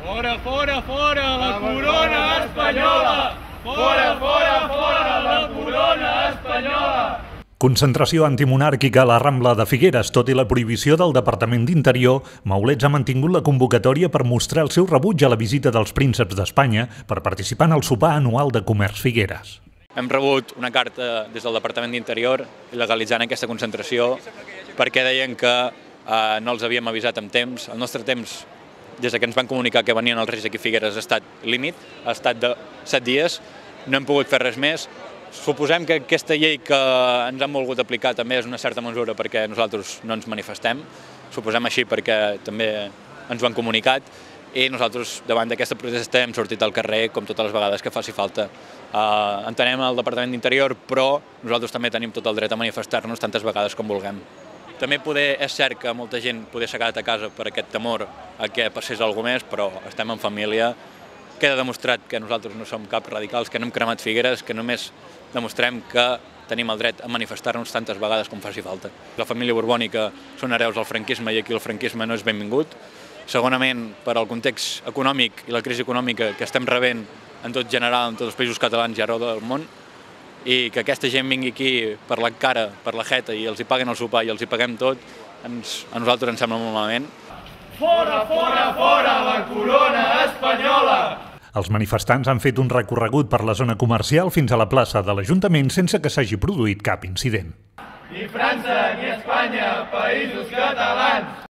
Fora, fora, fora, la corona espanyola! Fora, fora, fora, la corona espanyola! Concentració antimonàrquica a la Rambla de Figueres. Tot i la prohibició del Departament d'Interior, Maulets ha mantingut la convocatòria per mostrar el seu rebuig a la visita dels prínceps d'Espanya per participar en el sopar anual de Comerç Figueres. Hem rebut una carta des del Departament d'Interior il·legalitzant aquesta concentració perquè deien que no els havíem avisat amb temps. El nostre temps, des que ens van comunicar que venien els Reis aquí a Figueres, ha estat límit, ha estat de 7 dies, no hem pogut fer res més. Suposem que aquesta llei que ens han volgut aplicar també és una certa mesura perquè nosaltres no ens manifestem, suposem així perquè també ens ho han comunicat, i nosaltres davant d'aquesta protesta hem sortit al carrer com totes les vegades que faci falta. Entenem el Departament d'Interior, però nosaltres també tenim tot el dret a manifestar-nos tantes vegades com vulguem. També és cert que molta gent s'ha quedat a casa per aquest temor a que passés alguna més, però estem en família. Queda demostrat que nosaltres no som cap radicals, que no hem cremat Figueres, que només demostrem que tenim el dret a manifestar-nos tantes vegades com faci falta. La família borbònica són hereus del franquisme i aquí el franquisme no és benvingut. Segonament, per al context econòmic i la crisi econòmica que estem rebent en tot general, en tots els països catalans i arreu del món, i que aquesta gent vingui aquí per la cara, per la jeta, i els hi paguen el sopar i els hi paguem tot, a nosaltres ens sembla molt malament. Fora, fora, fora, la corona espanyola! Els manifestants han fet un recorregut per la zona comercial fins a la plaça de l'Ajuntament sense que s'hagi produït cap incident. Ni França ni Espanya, països catalans!